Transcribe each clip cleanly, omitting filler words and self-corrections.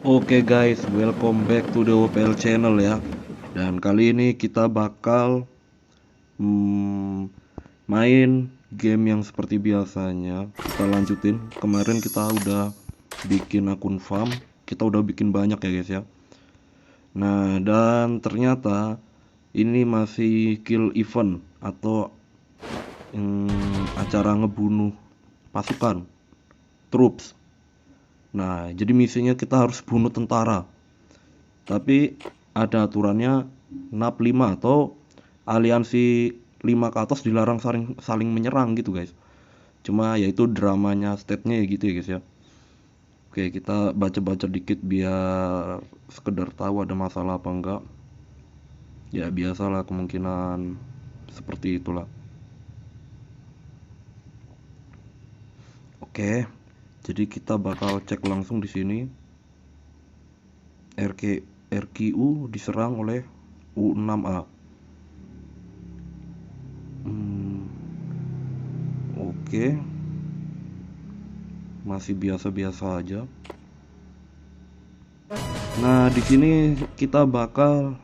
Oke guys, welcome back to the OPL channel ya. Dan kali ini kita bakal main game yang seperti biasanya. Kita lanjutin. Kemarin kita udah bikin akun farm, kita udah bikin banyak ya guys ya. Nah, dan ternyata ini masih kill event atau acara ngebunuh pasukan, troops. Nah, jadi misinya kita harus bunuh tentara. Tapi ada aturannya NAP 5 atau aliansi 5 ke atas dilarang saling saling menyerang gitu guys. Cuma yaitu dramanya state-nya ya gitu ya guys ya. Oke, kita baca-baca dikit biar sekedar tahu ada masalah apa enggak. Ya biasalah kemungkinan seperti itulah. Oke, jadi kita bakal cek langsung di sini. RQU diserang oleh U6A. Oke, masih biasa-biasa aja. Nah, di sini kita bakal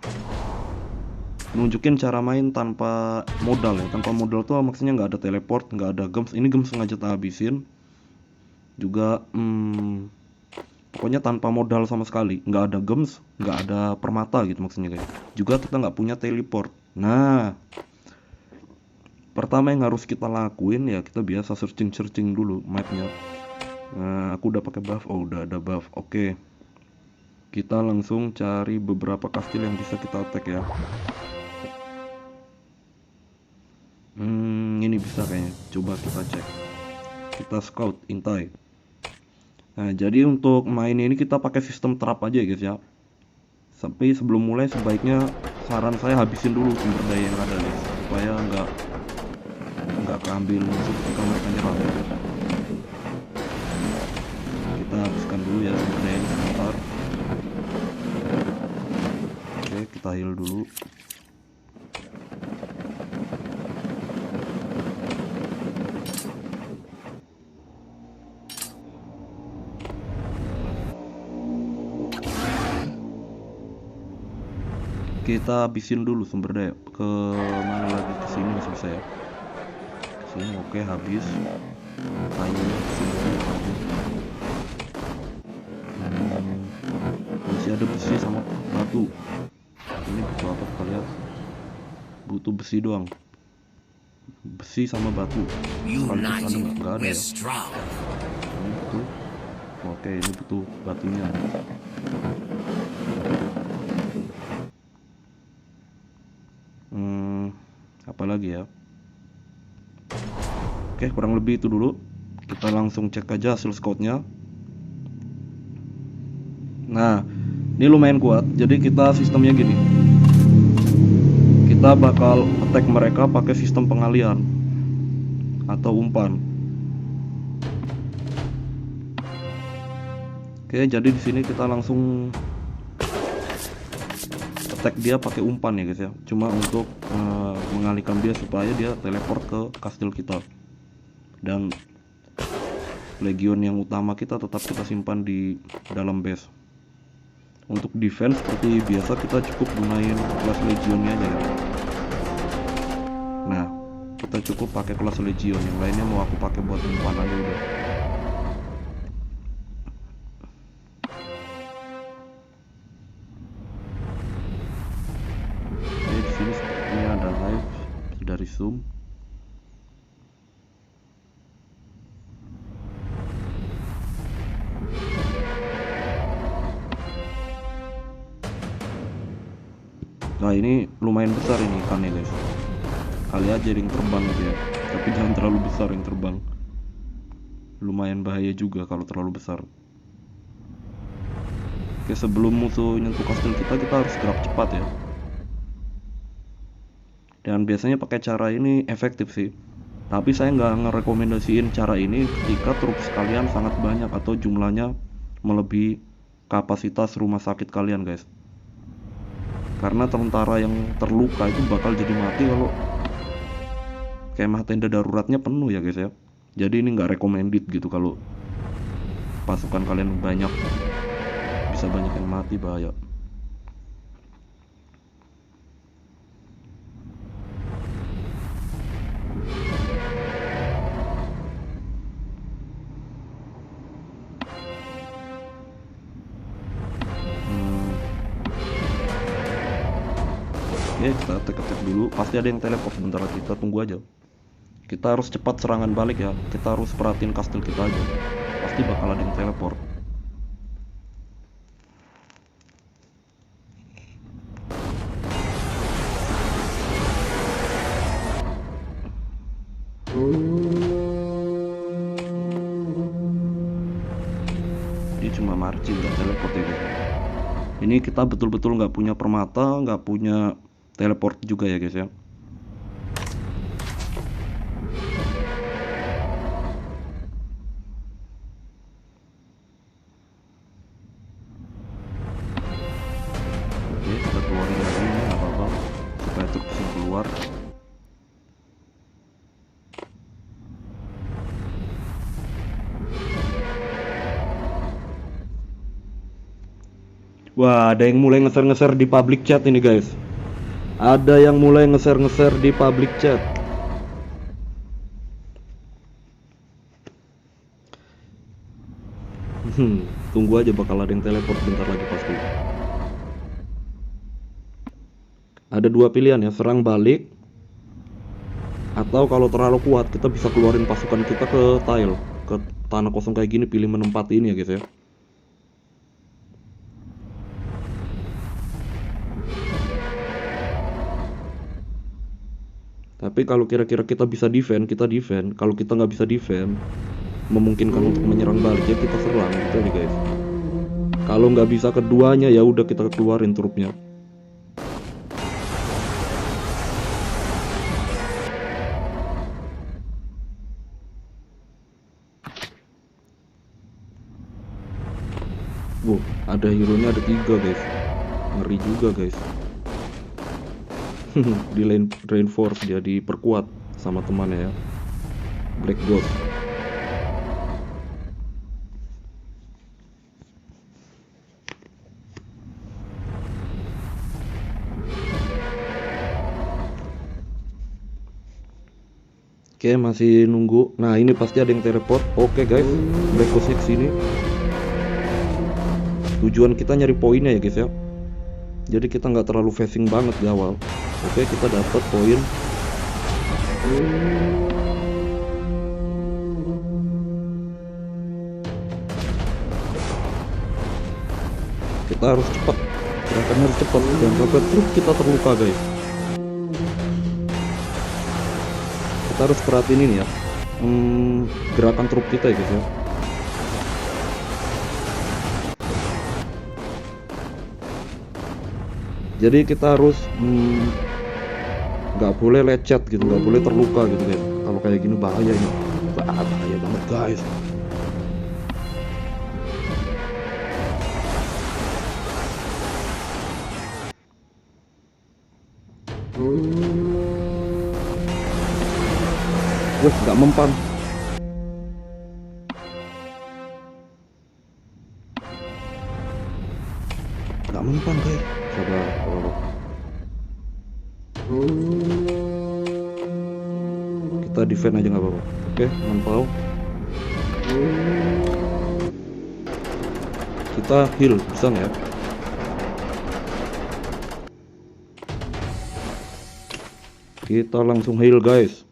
nunjukin cara main tanpa modal ya. Tanpa modal tuh maksudnya nggak ada teleport, nggak ada gems. Ini gems sengaja tak habisin. Juga pokoknya tanpa modal sama sekali. Nggak ada gems, nggak ada permata gitu maksudnya guys. Juga kita nggak punya teleport. Nah, pertama yang harus kita lakuin ya kita biasa searching dulu mapnya. Nah, aku udah pakai buff. Oh, udah ada buff. Oke. Kita langsung cari beberapa kastil yang bisa kita attack ya. Ini bisa kayaknya. Coba kita cek. Kita scout, intai. Nah, jadi untuk main ini kita pakai sistem trap aja ya guys ya. Tapi sebelum mulai sebaiknya saran saya habisin dulu sumber daya yang ada nih, supaya nggak keambil musuh ketika mereka nyerang ya guys. Kita habiskan dulu ya sumber daya ini sebentar. Oke, kita heal dulu. Kita habisin dulu sumber daya. Ke mana lagi? Ke sini masih bisa ya. Ke sini oke, habis. Kayunya ke sini habis. Masih ada besi sama batu. Ini butuh apa kalian? Butuh besi doang. Besi sama batu. Sekaligus ada nggak? Nggak ada ya. Ini butuh. Oke, ini butuh batunya. Apa lagi ya? Oke, kurang lebih itu dulu. Kita langsung cek aja hasil scoutnya. Nah, ini lumayan kuat. Jadi kita sistemnya gini. Kita bakal attack mereka pakai sistem pengalian atau umpan. Oke, jadi di sini kita langsung attack dia pakai umpan ya guys ya. Cuma untuk mengalihkan dia supaya dia teleport ke kastil kita. Dan legion yang utama kita tetap kita simpan di dalam base. Untuk defense seperti biasa kita cukup gunain kelas legionnya aja ya. Nah, kita cukup pakai kelas legion, yang lainnya mau aku pakai buat umpan aja udah. Oke, di sini sepertinya ada live dari zoom. Nah, ini lumayan besar ini ikannya guys. Kali aja yang terbang gitu ya. Tapi jangan terlalu besar yang terbang. Lumayan bahaya juga kalau terlalu besar. Oke, sebelum musuh nyentuh kastil kita harus gerak cepat ya. Dan biasanya pakai cara ini efektif sih. Tapi saya nggak ngerekomendasiin cara ini ketika troops kalian sangat banyak atau jumlahnya melebihi kapasitas rumah sakit kalian guys. Karena tentara yang terluka itu bakal jadi mati kalau kemah tenda daruratnya penuh ya guys ya. Jadi ini nggak recommended gitu kalau pasukan kalian banyak. bisa banyak yang mati, bahaya. Oke, kita attack dulu. Pasti ada yang teleport sebentar lagi, kita tunggu aja. Kita harus cepat serangan balik ya. Kita harus perhatiin kastil kita aja. Pasti bakal ada yang teleport. Dia cuma marching, nggak teleport ya guys. Ini kita betul-betul nggak punya permata, nggak punya teleport juga ya guys ya. Oke, kita keluarin lagi, ini nggak apa-apa, supaya truk bisa keluar. Wah, ada yang mulai ngeser-ngeser di public chat ini guys. Ada yang mulai ngeser-ngeser di public chat. Tunggu aja, bakal ada yang teleport bentar lagi pasti. Ada dua pilihan ya, serang balik, atau kalau terlalu kuat kita bisa keluarin pasukan kita ke tile, ke tanah kosong kayak gini, pilih menempati ini ya guys ya. Tapi kalau kira-kira kita bisa defend, kita defend. Kalau kita nggak bisa defend, memungkinkan untuk menyerang balik ya kita serang gitu aja guys. Kalau nggak bisa keduanya ya udah kita keluarin trupnya. Wow, ada hero-nya ada 3 guys. Ngeri juga guys. Di lane reinforce, dia diperkuat sama temannya ya, Black Ghost. Oke, masih nunggu. Nah, ini pasti ada yang teleport. Oke guys, Black Ghost sini. Tujuan kita nyari poinnya ya guys ya. Jadi kita nggak terlalu facing banget di awal. Oke, kita dapat poin. Kita harus cepat. Gerakannya harus cepat dan sampai truk kita terluka guys. Kita harus perhatiin ini ya, gerakan truk kita ya guys ya. Jadi kita harus nggak boleh lecet gitu, nggak boleh terluka gitu guys. Kalau kayak gini bahaya ini, bahaya banget guys. Wah, nggak mempan. Nggak mempan guys. Sabar, sabar. Kita defend aja nggak apa-apa. Oke, mantau. Kita heal, bisa nggak ya? Kita langsung heal guys.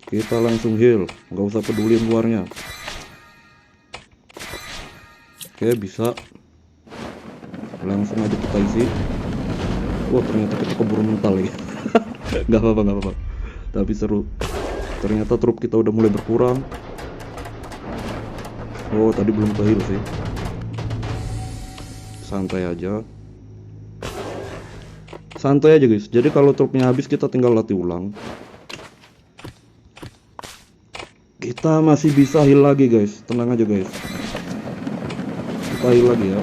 Kita langsung heal, nggak usah peduli luarnya. Oke, bisa. Langsung aja kita isi. Wah, ternyata kita keburu mental ya. Nggak apa-apa, nggak apa-apa. Tapi seru. Ternyata trup kita udah mulai berkurang. Oh, tadi belum ke heal sih. Santai aja. Santai aja guys. Jadi kalau trupnya habis kita tinggal latih ulang. Kita masih bisa heal lagi guys. Tenang aja guys. Kita heal lagi ya.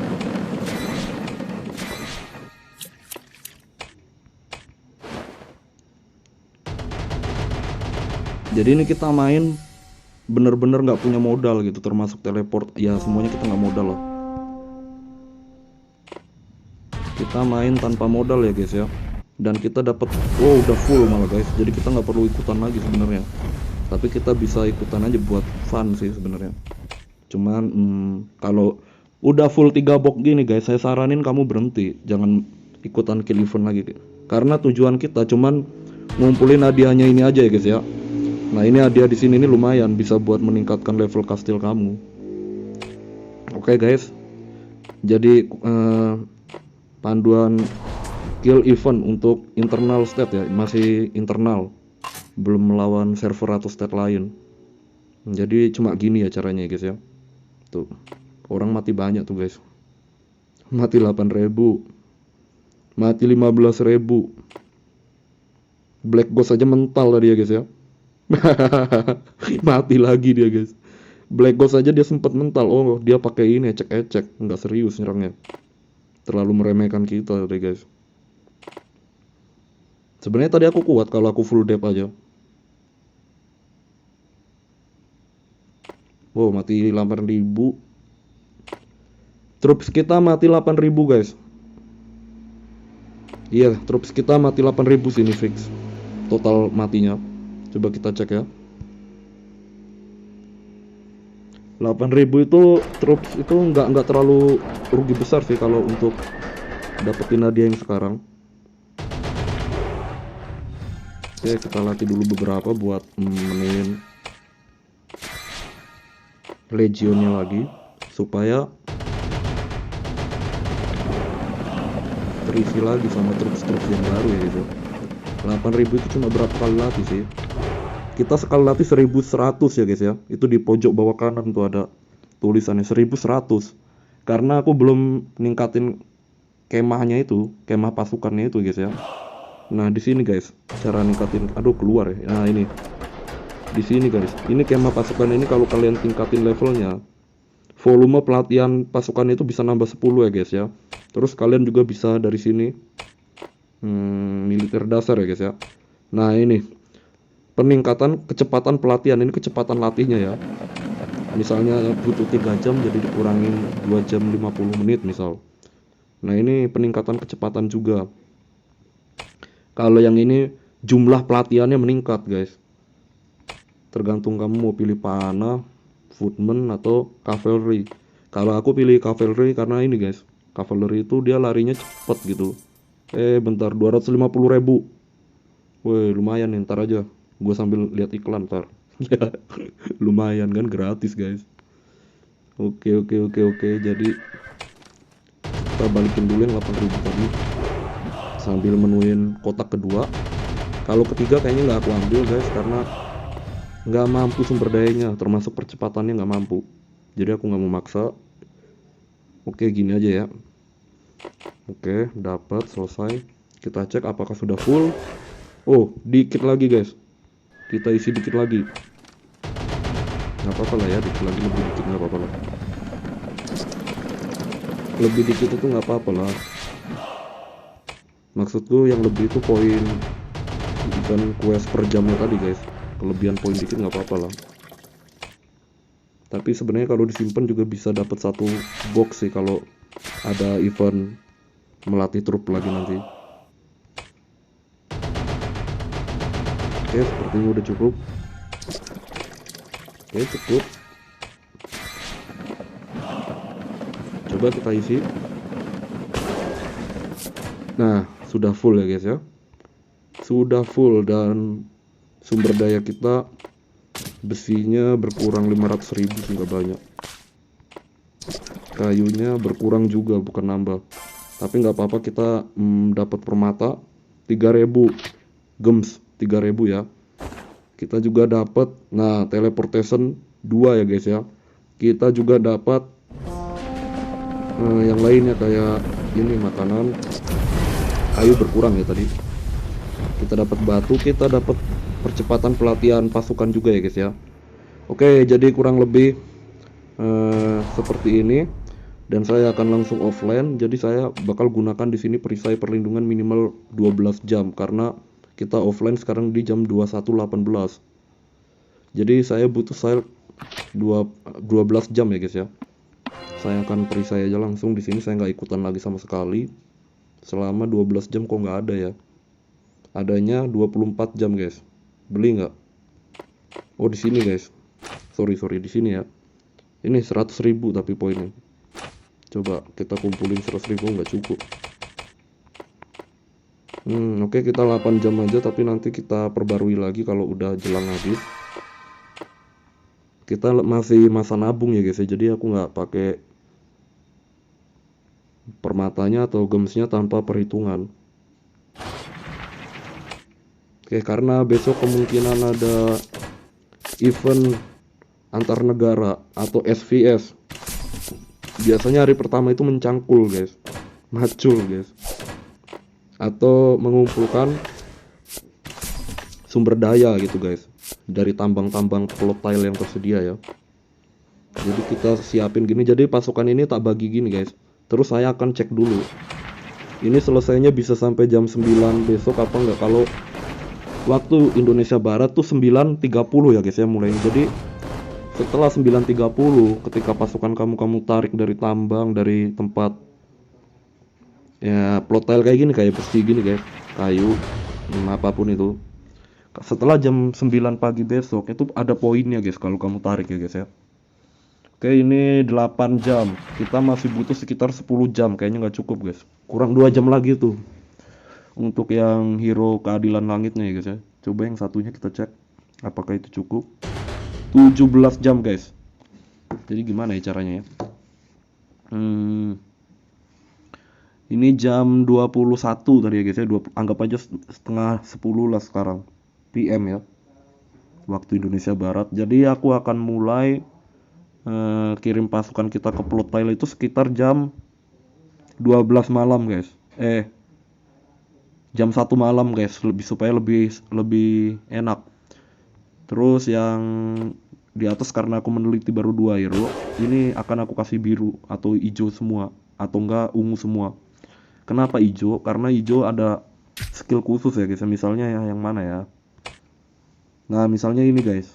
Jadi ini kita main bener-bener nggak punya modal gitu, termasuk teleport. Ya semuanya kita nggak modal lah. Kita main tanpa modal ya guys ya. Dan kita dapat, wow, udah full malah guys. Jadi kita nggak perlu ikutan lagi sebenarnya. Tapi kita bisa ikutan aja buat fun sih sebenarnya. Cuman kalau udah full 3 box gini guys, saya saranin kamu berhenti, jangan ikutan kill event lagi. Karena tujuan kita cuman ngumpulin hadiahnya ini aja ya guys ya. Nah, ini hadiah di sini ini lumayan bisa buat meningkatkan level kastil kamu. Oke guys. Jadi panduan kill event untuk internal state ya, masih internal. Belum melawan server atau state lain. Jadi cuma gini ya caranya ya guys ya. Tuh. Orang mati banyak tuh guys. Mati 8.000. Mati 15.000. Black Ghost aja mental tadi ya guys ya. Mati lagi dia guys. Black Ghost aja dia sempat mental. Oh, dia pakai ini ecek-ecek, nggak serius nyerangnya. Terlalu meremehkan kita tadi guys. Sebenarnya tadi aku kuat kalau aku full dep aja. Wow, mati 8.000. Troops kita mati 8.000 guys. Iya, troops kita mati 8.000 sini fix. Total matinya. Coba kita cek ya. 8.000 itu troops itu nggak terlalu rugi besar sih kalau untuk dapetin hadiah yang sekarang. Oke, kita latih dulu beberapa buat menemuin legionnya lagi supaya terisi lagi sama troops-troops yang baru ya gitu. 8.000 itu cuma berapa kali latih sih? Kita sekali latih 1.100 ya guys ya. Itu di pojok bawah kanan tuh ada tulisannya 1.100. Karena aku belum ningkatin kemahnya itu, kemah pasukannya itu guys ya. Nah, di sini guys, cara ningkatin, aduh keluar ya. Nah, ini. Di sini guys. Ini kemah pasukan ini kalau kalian tingkatin levelnya, volume pelatihan pasukan itu bisa nambah 10 ya guys ya. Terus kalian juga bisa dari sini militer dasar ya guys ya. Nah, ini peningkatan kecepatan pelatihan, ini kecepatan latihnya ya. Misalnya butuh 3 jam jadi dikurangin 2 jam 50 menit misal. Nah, ini peningkatan kecepatan juga. Kalau yang ini jumlah pelatihannya meningkat guys. Tergantung kamu mau pilih panah, footman atau cavalry. Kalau aku pilih cavalry karena ini guys, cavalry itu dia larinya cepet gitu. Bentar, 250.000. Woi, lumayan nih, ntar aja gue sambil lihat iklan ntar. Ya, lumayan kan, gratis guys. Oke. Jadi kita balikin dulu yang 8.000 tadi sambil menuin kotak kedua. Kalau ketiga kayaknya nggak aku ambil guys karena nggak mampu sumber dayanya, termasuk percepatannya nggak mampu. Jadi aku nggak mau maksa. Oke, gini aja ya. Oke, dapat, selesai. Kita cek apakah sudah full. Oh, dikit lagi guys. Kita isi dikit lagi. Nggak apa-apa lah ya, dikit lagi, lebih dikit nggak apa-apa lah. Lebih dikit itu nggak apa-apa lah. Maksudku yang lebih itu poin, bukan quest per jamnya tadi guys. Kelebihan poin dikit nggak apa-apa lah. Tapi sebenarnya kalau disimpan juga bisa dapat satu box sih kalau ada event melatih trup lagi nanti. Oke, sepertinya udah cukup. Oke, cukup. Coba kita isi. Nah, sudah full ya guys ya. Sudah full dan sumber daya kita besinya berkurang 500.000 sih, nggak banyak. Kayunya berkurang juga bukan nambah. Tapi nggak apa-apa, kita dapat permata 3.000, gems 3.000 ya. Kita juga dapat, nah, teleportation 2 ya guys ya. Kita juga dapat yang lainnya kayak ini makanan. Kayu berkurang ya tadi. Kita dapat batu, kita dapat percepatan pelatihan pasukan juga ya guys ya. Oke, jadi kurang lebih seperti ini. Dan saya akan langsung offline. Jadi saya bakal gunakan di sini perisai perlindungan minimal 12 jam karena kita offline sekarang di jam 21.18. Jadi saya butuh saya 12 jam ya guys ya. Saya akan perisai aja langsung di sini, saya nggak ikutan lagi sama sekali. selama 12 jam kok nggak ada ya. Adanya 24 jam guys. Beli nggak? Oh di sini guys. Sorry di sini ya. Ini 100.000 tapi poinnya. Coba kita kumpulin 100.000 nggak cukup. Oke, kita 8 jam aja, tapi nanti kita perbarui lagi kalau udah jelang habis. Kita masih masa nabung ya guys ya, jadi aku nggak pakai permatanya atau gemsnya tanpa perhitungan. Oke, karena besok kemungkinan ada event antar negara atau SVS. Biasanya hari pertama itu mencangkul guys, macul guys, atau mengumpulkan sumber daya gitu guys, dari tambang-tambang volatile yang tersedia ya. Jadi kita siapin gini, jadi pasukan ini tak bagi gini guys. Terus saya akan cek dulu, ini selesainya bisa sampai jam 9 besok apa enggak. Kalau waktu Indonesia Barat tuh 9.30 ya guys ya mulainya. Jadi setelah 9.30 ketika pasukan kamu tarik dari tambang, dari tempat ya plotel kayak gini, kayak besi gini guys, kayu, apapun itu, setelah jam 9 pagi besok itu ada poinnya guys kalau kamu tarik ya guys ya. Oke, ini 8 jam, kita masih butuh sekitar 10 jam, kayaknya nggak cukup guys, kurang 2 jam lagi tuh untuk yang hero keadilan langitnya ya guys ya. Coba yang satunya kita cek apakah itu cukup. 17 jam guys. Jadi gimana ya caranya ya? Ini jam 21 tadi ya guys ya. Anggap aja setengah 10 lah sekarang PM ya, waktu Indonesia Barat. Jadi aku akan mulai kirim pasukan kita ke plot tile itu sekitar jam 12 malam guys. Jam 1 malam guys, supaya lebih enak. Terus yang di atas karena aku meneliti baru 2 hero, ini akan aku kasih biru atau hijau semua, atau enggak ungu semua. Kenapa hijau? Karena hijau ada skill khusus ya guys. Misalnya ya, yang mana ya? Nah misalnya ini guys,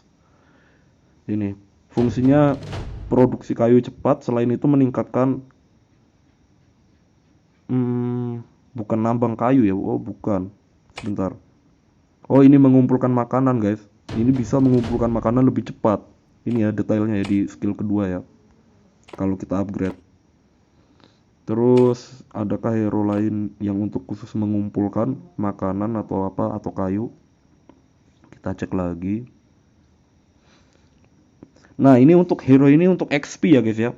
ini fungsinya produksi kayu cepat. Selain itu meningkatkan bukan nambang kayu ya. Oh bukan, sebentar. Oh ini mengumpulkan makanan guys. Ini bisa mengumpulkan makanan lebih cepat. Ini ya detailnya ya di skill kedua ya, kalau kita upgrade. Terus adakah hero lain yang untuk khusus mengumpulkan makanan atau apa, atau kayu? Kita cek lagi. Nah ini untuk hero ini untuk XP ya guys ya.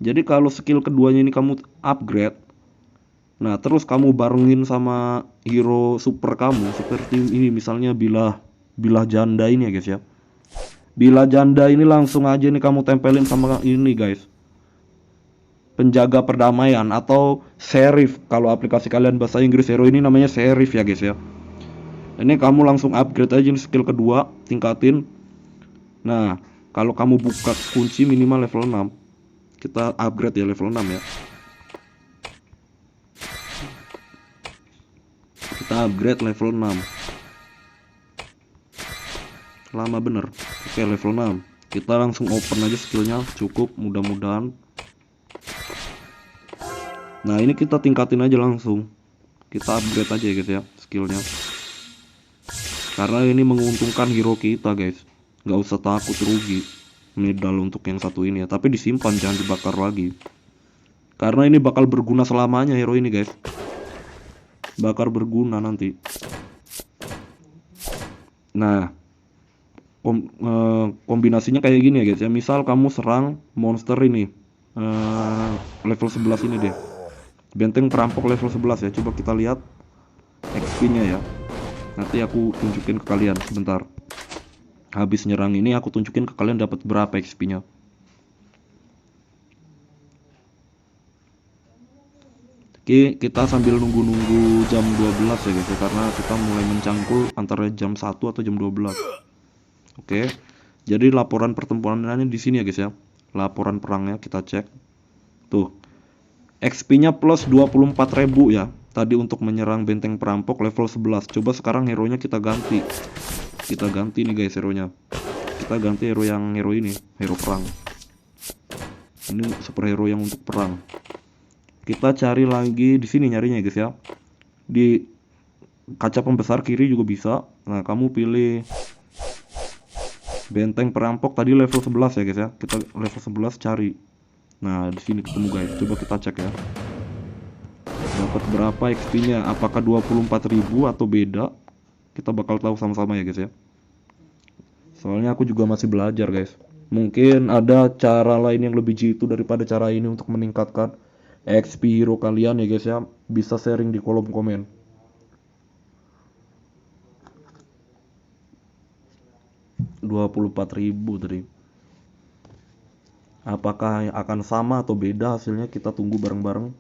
Jadi kalau skill keduanya ini kamu upgrade, nah terus kamu barengin sama hero super kamu, seperti ini misalnya bilah janda ini ya guys ya. Bilah janda ini langsung aja nih kamu tempelin sama ini guys, penjaga perdamaian atau sheriff. Kalau aplikasi kalian bahasa Inggris, hero ini namanya sheriff ya guys ya. Ini kamu langsung upgrade aja nih skill kedua, tingkatin. Nah kalau kamu buka kunci minimal level 6, kita upgrade ya level 6 ya. Kita upgrade level 6. Lama bener. Oke level 6. Kita langsung open aja skillnya, cukup mudah-mudahan. Nah ini kita tingkatin aja langsung, kita upgrade aja ya guys ya skillnya, karena ini menguntungkan hero kita guys. Nggak usah takut rugi medal untuk yang satu ini ya, tapi disimpan, jangan dibakar lagi, karena ini bakal berguna selamanya hero ini guys, bakal berguna nanti. Nah kombinasinya kayak gini ya guys ya. Misal kamu serang monster ini level 11 ini deh, benteng perampok level 11 ya. Coba kita lihat XP nya ya, nanti aku tunjukin ke kalian sebentar. Habis nyerang ini aku tunjukin ke kalian dapat berapa XP nya. Oke, kita sambil nunggu jam 12 ya guys ya, karena kita mulai mencangkul antara jam 1 atau jam 12. Oke, jadi laporan pertempurannya di sini ya guys ya. Laporan perangnya kita cek. Tuh, XP-nya plus 24.000 ya. Tadi untuk menyerang benteng perampok level 11. Coba sekarang hero-nya kita ganti. Kita ganti nih guys hero-nya. Kita ganti hero ini, hero perang. Ini superhero yang untuk perang. Kita cari lagi di sini nyarinya guys ya. Di kaca pembesar kiri juga bisa. Nah, kamu pilih benteng perampok tadi level 11 ya guys ya. Kita level 11 cari. Nah, di sini ketemu guys. Coba kita cek ya. Dapat berapa XP-nya? Apakah 24.000 atau beda? Kita bakal tahu sama-sama ya guys ya. Soalnya aku juga masih belajar guys. Mungkin ada cara lain yang lebih jitu daripada cara ini untuk meningkatkan XP hero kalian ya guys ya. Bisa sharing di kolom komen. Rp24.000 tadi. Apakah akan sama atau beda hasilnya? Kita tunggu bareng-bareng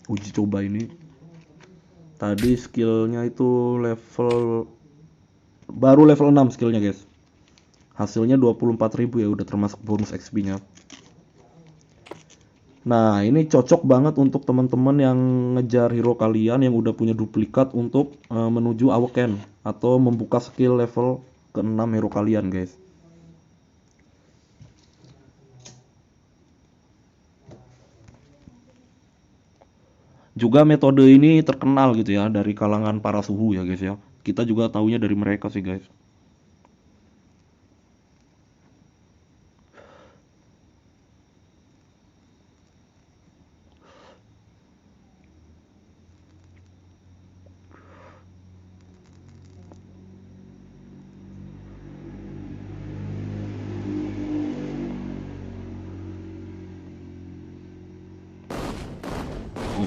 uji coba ini. Tadi skillnya itu baru level 6 skillnya guys. Hasilnya 24.000 ya, udah termasuk bonus XP-nya. Nah, ini cocok banget untuk teman-teman yang ngejar hero kalian yang udah punya duplikat untuk menuju Awaken atau membuka skill level ke-6 hero kalian, guys. Juga metode ini terkenal gitu ya dari kalangan para suhu ya, guys ya. Kita juga taunya dari mereka sih, guys.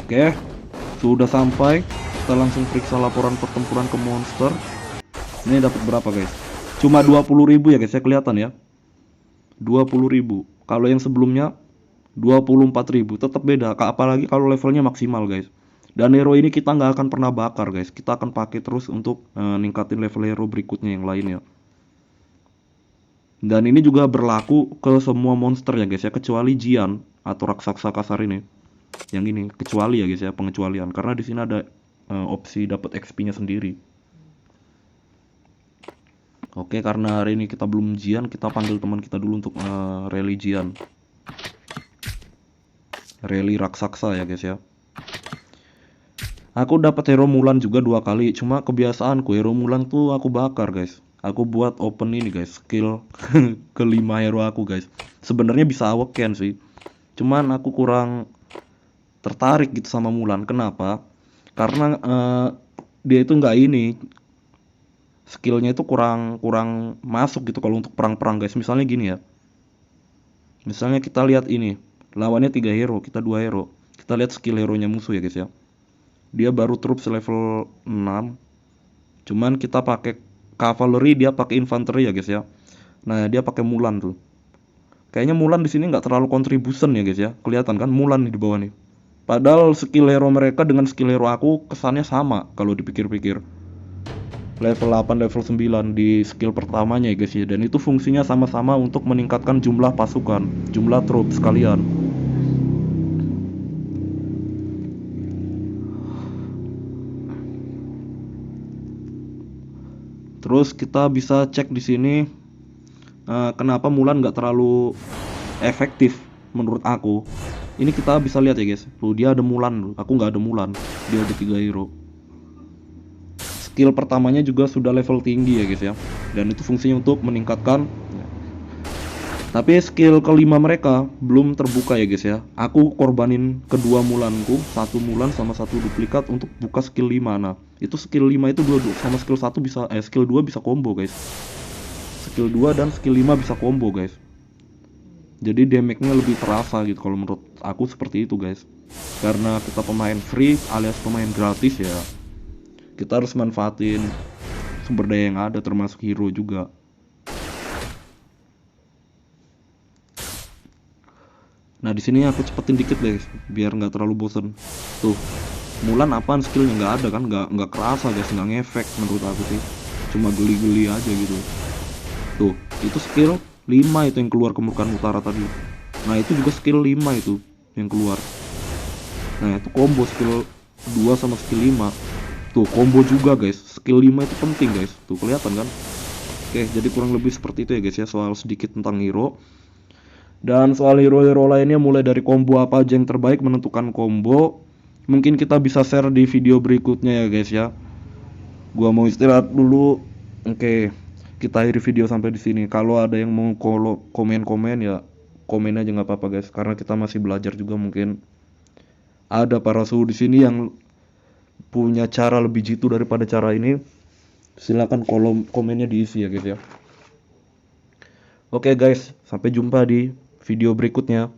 Oke, sudah sampai. Kita langsung periksa laporan pertempuran ke monster. Ini dapat berapa guys? Cuma 20.000 ya guys ya, kelihatan ya. 20.000. Kalau yang sebelumnya 24.000, tetap beda. Apalagi kalau levelnya maksimal guys. Dan hero ini kita nggak akan pernah bakar guys. Kita akan pakai terus untuk ningkatin level hero berikutnya yang lainnya. Dan ini juga berlaku ke semua monster ya guys ya, kecuali Jian atau raksasa kasar ini. Yang ini kecuali ya guys ya, pengecualian, karena di sini ada opsi dapat XP-nya sendiri. Oke, karena hari ini kita belum Jian, kita panggil teman kita dulu untuk rally Jian. Rally raksasa ya guys ya. Aku dapat hero Mulan juga 2 kali, cuma kebiasaanku hero Mulan tuh aku bakar guys. Aku buat open ini guys, skill kelima hero aku guys. Sebenarnya bisa Awaken sih, cuman aku kurang tertarik gitu sama Mulan. Kenapa? Karena dia itu nggak ini, skillnya itu kurang masuk gitu kalau untuk perang-perang guys. Misalnya gini ya, misalnya kita lihat ini, lawannya 3 hero, kita 2 hero. Kita lihat skill hero nya musuh ya guys ya. Dia baru troops level 6, cuman kita pakai cavalry, dia pakai infantry ya guys ya. Nah, dia pakai Mulan tuh. Kayaknya Mulan di sini nggak terlalu contribution ya guys ya. Kelihatan kan Mulan nih di bawah nih. Padahal skill hero mereka dengan skill hero aku kesannya sama kalau dipikir-pikir. Level 8, level 9 di skill pertamanya ya guys ya. Dan itu fungsinya sama-sama untuk meningkatkan jumlah pasukan, jumlah troops kalian. Terus kita bisa cek di sini kenapa Mulan nggak terlalu efektif menurut aku. Ini kita bisa lihat ya guys. Tuh dia ada Mulan, aku nggak ada Mulan. Dia ada 3 hero. Skill pertamanya juga sudah level tinggi ya guys ya. Dan itu fungsinya untuk meningkatkan. Tapi skill kelima mereka belum terbuka ya guys ya. Aku korbanin kedua Mulanku, 1 Mulan sama 1 duplikat untuk buka skill 5. Nah, itu skill 5 itu dua sama skill 1 bisa skill 2 bisa combo guys. Skill 2 dan skill 5 bisa combo guys. Jadi damage-nya lebih terasa gitu kalau menurut aku, seperti itu guys. Karena kita pemain free alias pemain gratis ya, kita harus manfaatin sumber daya yang ada termasuk hero juga. Nah, di sini aku cepetin dikit guys biar nggak terlalu bosen. Tuh, Mulan apaan skillnya nggak ada kan, nggak kerasa guys, nggak ngefek menurut aku sih. Cuma geli-geli aja gitu. Tuh, itu skill 5 itu yang keluar ke Murkan Utara tadi. Nah, itu juga skill 5 itu yang keluar. Nah, itu combo skill 2 sama skill 5. Tuh, combo juga guys. Skill 5 itu penting guys. Tuh, kelihatan kan? Oke, jadi kurang lebih seperti itu ya guys ya, soal sedikit tentang hero. Dan soal hero-hero lainnya mulai dari combo apa aja yang terbaik menentukan combo, mungkin kita bisa share di video berikutnya ya guys ya. Gua mau istirahat dulu. Oke, kita akhiri video sampai di sini. Kalau ada yang mau komen-komen ya komen aja nggak apa-apa guys, karena kita masih belajar juga. Mungkin ada para suhu di sini yang punya cara lebih jitu daripada cara ini. Silakan kolom komennya diisi ya guys ya. Oke guys, sampai jumpa di video berikutnya.